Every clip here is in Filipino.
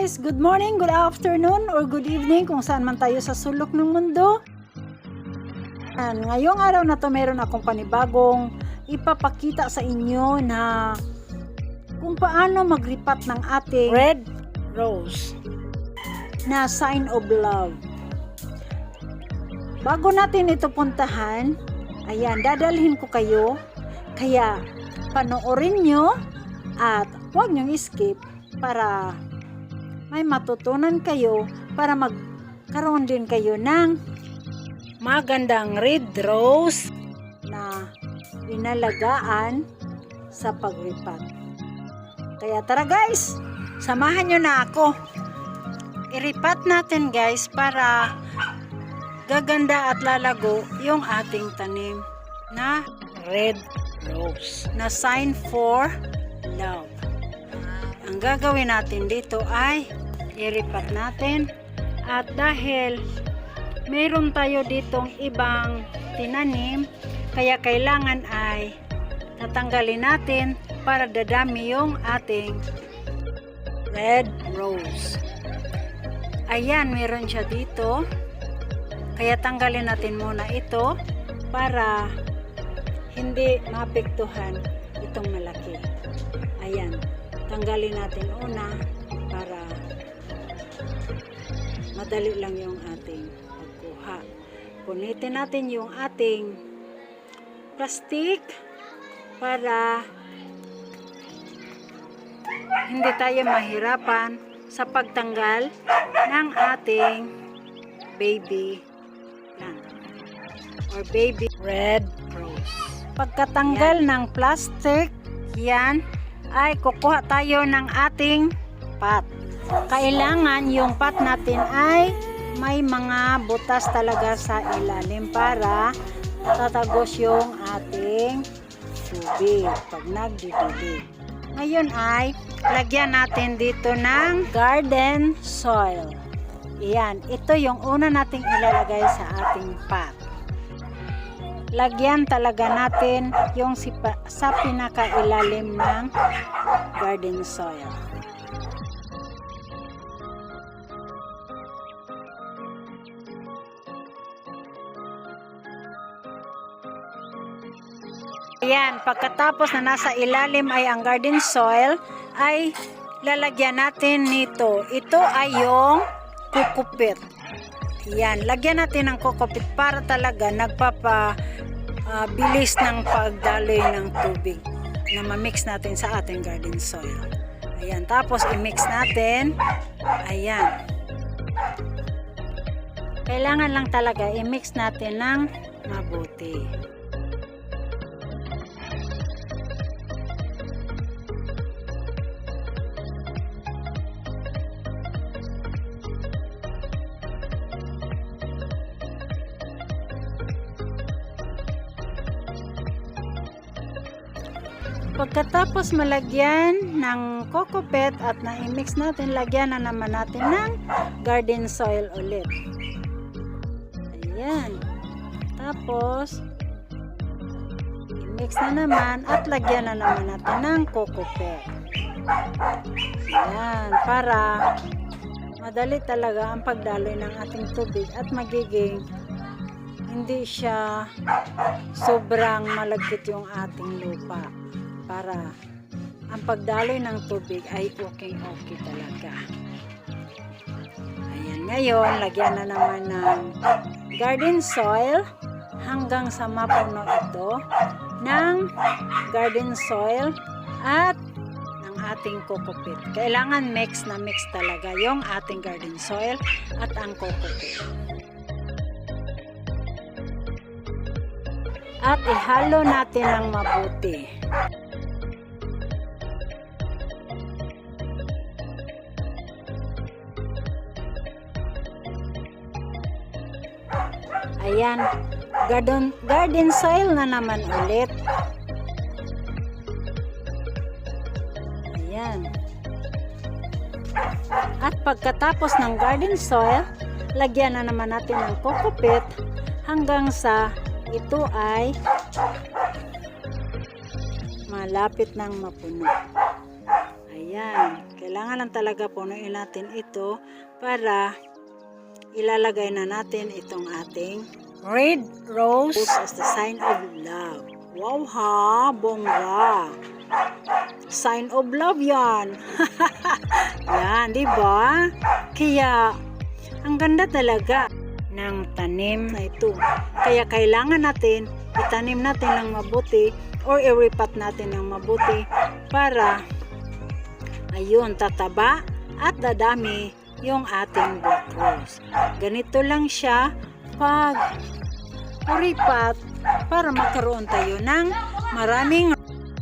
guys, good morning, good afternoon, or good evening kung saan man tayo sa sulok ng mundo. And ngayong araw na to meron akong panibagong ipapakita sa inyo na kung paano magripat ng ating red rose na sign of love. Bago natin ito puntahan, ayan, dadalhin ko kayo, kaya panoorin nyo at huwag nyong skip para may matutunan kayo, para magkaroon din kayo ng magandang red rose na inalagaan sa pagripat. Kaya tara guys, samahan nyo na ako. Iripat natin guys para gaganda at lalago yung ating tanim na red rose na sign for love. Ang gagawin natin dito ay iripat natin, at dahil meron tayo ditong ibang tinanim, kaya kailangan ay tatanggalin natin para dadami yung ating red rose. Ayan, meron siya dito, kaya tanggalin natin muna ito para hindi maapektuhan itong malaki. Ayan, tanggalin natin una para madali lang yung ating pagkuha. Punitin natin yung ating plastic para hindi tayo mahirapan sa pagtanggal ng ating baby plant or baby red rose. Pagkatanggal ng plastic, yan, ay kukuha tayo ng ating pot. Kailangan yung pot natin ay may mga butas talaga sa ilalim para tatagos yung ating tubig pag nagdidilig. Ngayon ay lagyan natin dito ng garden soil. Iyan, ito yung una nating ilalagay sa ating pot. Lagyan talaga natin yung sa pinakailalim ng garden soil. Ayan, pagkatapos na nasa ilalim ay ang garden soil, ay lalagyan natin nito. Ito ay yung kukupit. Ayan, lagyan natin ng kukupit para talaga bilis ng pagdaloy ng tubig na ma-mix natin sa ating garden soil. Ayan, tapos i-mix natin. Ayan. Kailangan lang talaga i-mix natin ng mabuti. Pagkatapos malagyan ng kokopet at na-mix natin, lagyan na naman natin ng garden soil ulit. Ayan. Tapos, i-mix na naman at lagyan na naman natin ng kokopet. Ayan. Para madali talaga ang pagdaloy ng ating tubig at magiging hindi siya sobrang malagkit yung ating lupa. Para ang pagdaloy ng tubig ay okay talaga. Ayan, ngayon lagyan na naman ng garden soil hanggang sa mapuno ito ng garden soil at ng ating kokopit. Kailangan mix na mix talaga yung ating garden soil at ang kokopit. At ihalo natin ng mabuti. Ayan, garden soil na naman ulit. Ayan. At pagkatapos ng garden soil, lagyan na naman natin ng kokopit hanggang sa ito ay malapit ng mapuno. Ayan. Ayan. Kailangan lang talaga punuin natin ito para ilalagay na natin itong ating red rose as the sign of love. Wow ha, bongga. Sign of love yan. Yan, di ba? Kaya, ang ganda talaga ng tanim na ito. Kaya kailangan natin itanim natin ng mabuti or i-repat natin ng mabuti para ayun, tataba at dadami yung ating black rose. Ganito lang siya pag uripat para magkaroon tayo ng maraming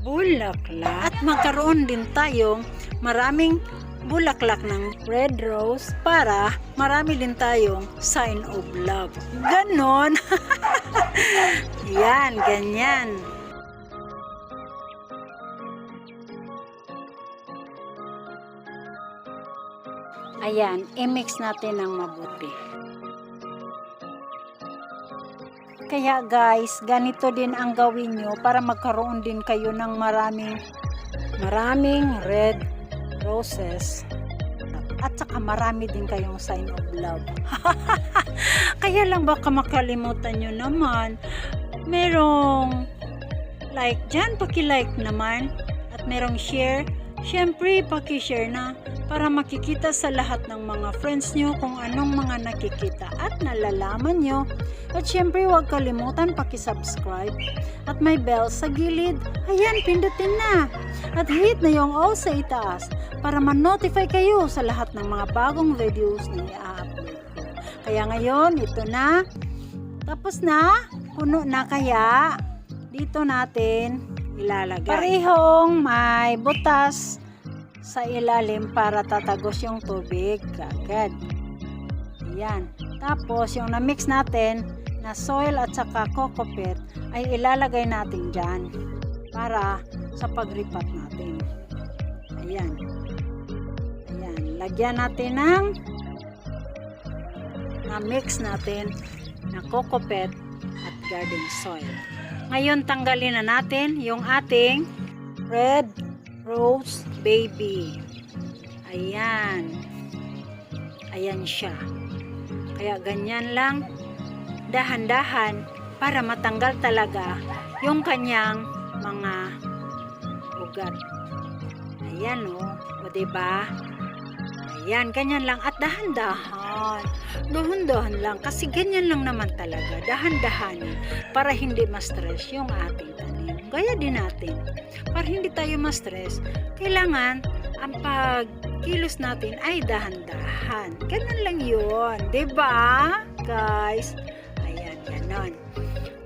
bulaklak at magkaroon din tayong maraming bulaklak ng red rose para marami din tayong sign of love. Ganon. Yan, ganyan. Ayan, i-mix natin ng mabuti. Kaya guys, ganito din ang gawin nyo para magkaroon din kayo ng maraming red roses. At saka marami din kayong sign of love. Kaya lang baka makalimutan nyo naman. Merong like dyan, paki-like naman. At merong share. Siyempre, paki-share na para makikita sa lahat ng mga friends nyo kung anong mga nakikita at nalalaman nyo. At syempre, huwag kalimutan paki-subscribe at may bell sa gilid. Ayan, pindutin na. At hit na yung all sa itaas para ma-notify kayo sa lahat ng mga bagong videos na i-upload ko. Kaya ngayon, ito na. Tapos na. Puno na kaya. Dito natin ilalagay. Parehong may butas sa ilalim para tatagos yung tubig agad. Ayan. Tapos yung na-mix natin na soil at saka coco peat ay ilalagay natin dyan para sa pagripat natin. Ayan. Ayan. Lagyan natin ng na-mix natin na coco peat at garden soil. Ngayon tanggalin na natin yung ating red rose baby. Ayan. Ayan siya. Kaya ganyan lang, dahan-dahan para matanggal talaga yung kanyang mga ugat. Ayan o. O diba? Ayan, ganyan lang. At dahan-dahan. Dahan-dahan lang. Kasi ganyan lang naman talaga. Dahan-dahanin para hindi ma-stress yung ating tanim. Gaya din natin. Para hindi tayo ma-stress, kailangan ang pagkilos natin ay dahan-dahan. Ganun lang yun. Diba, guys? Ayan, ganon.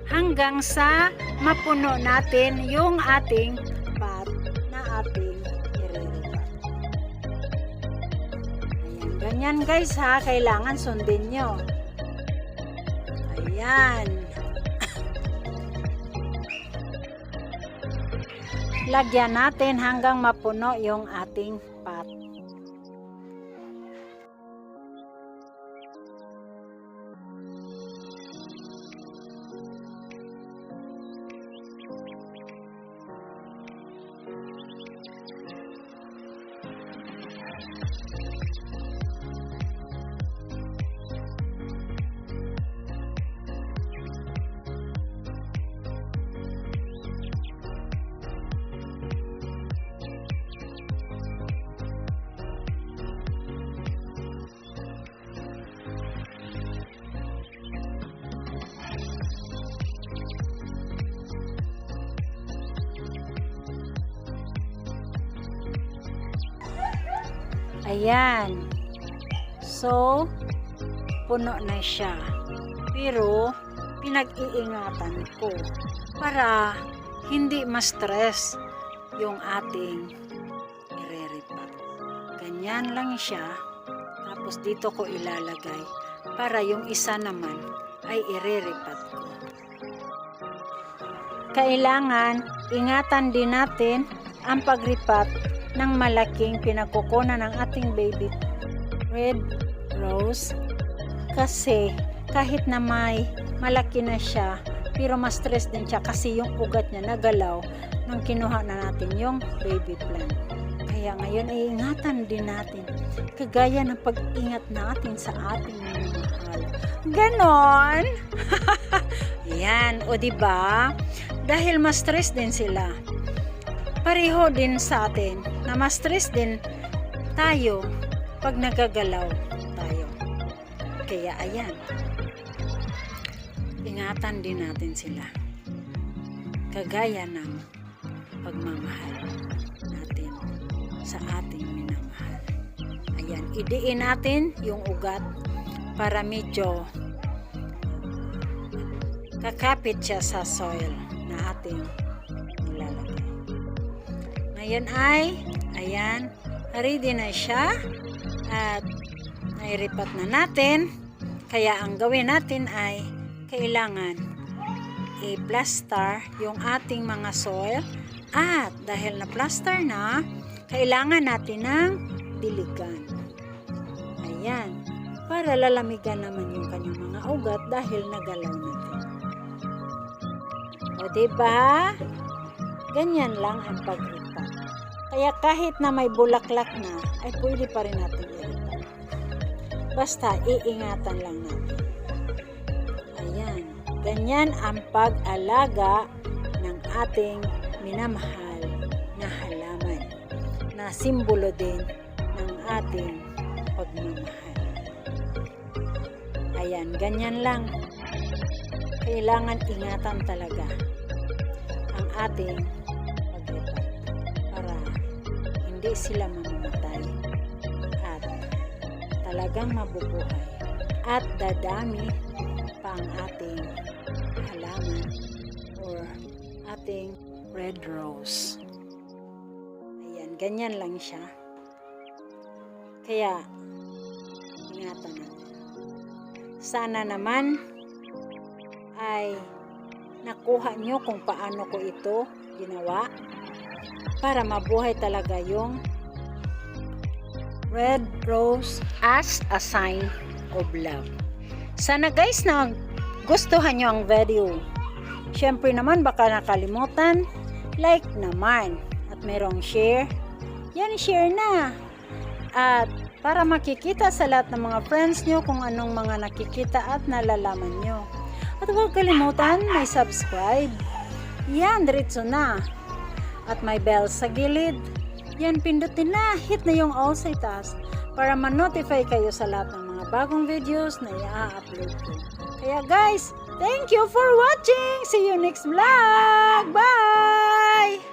Hanggang sa mapuno natin yung ating pot na ating ireripat. Ayan, ganyan guys ha. Kailangan sundin nyo. Ayan. Lagyan natin hanggang mapuno yung ating pot. Ayan. So, puno na siya. Pero, pinag-iingatan ko para hindi ma-stress yung ating ireripat. Ganyan lang siya. Tapos dito ko ilalagay para yung isa naman ay ireripat ko. Kailangan ingatan din natin ang pagripat ng malaking pinagkukunan ng ating baby red rose kasi kahit na may malaki na siya pero mas stress din siya kasi yung ugat niya nagalaw nang kinuha na natin yung baby plant. Kaya Kaya ngayon ay ingatan din natin. Kagaya ng pag-ingat natin sa ating minamahal. Ganon! Yan, o diba? Dahil ma-stress din sila. Pareho din sa atin na ma-stress din tayo pag nagagalaw tayo. Kaya ayan, ingatan din natin sila. Kagaya ng pagmamahal natin sa ating minamahal. Ayan, idiin natin yung ugat para medyo kakapit siya sa soil na ating nilalagay. Ngayon ay, ayan, ready na siya at nairipat na natin. Kaya ang gawin natin ay kailangan i-plaster yung ating mga soil at dahil na plaster na, kailangan natin ng diligan. Ayan, para lalamigan naman yung kanyang mga ugat dahil nagalaw natin. O diba? Ganyan lang ang pag-ripat. Kaya kahit na may bulaklak na, ay pwede pa rin natin i-ripat. Basta iingatan lang natin. Ayan. Ganyan ang pag-alaga ng ating minamahal na halaman na simbolo din ng ating pagmamahal. Ayan, ganyan lang. Kailangan ingatan talaga ang ating paglipat para hindi sila mamamatay at talagang mabubuhay at dadami pa ang ating halaman or ating red rose. Ayan, ganyan lang siya. Kaya ingatan natin. Sana naman ay nakuha nyo kung paano ko ito ginawa para mabuhay talaga yung red rose as a sign of love. Sana guys na gustuhan nyo ang video. Syempre naman baka nakalimutan, like naman at merong share. Yan, share na. At para makikita sa lahat ng mga friends nyo kung anong mga nakikita at nalalaman nyo. At huwag kalimutan, may subscribe. Yan, diretso na. At may bell sa gilid. Yan, pindutin na. Hit na yung all sa itaas para ma-notify kayo sa lahat ng mga bagong videos na i-upload ko. Kaya guys, thank you for watching. See you next vlog. Bye!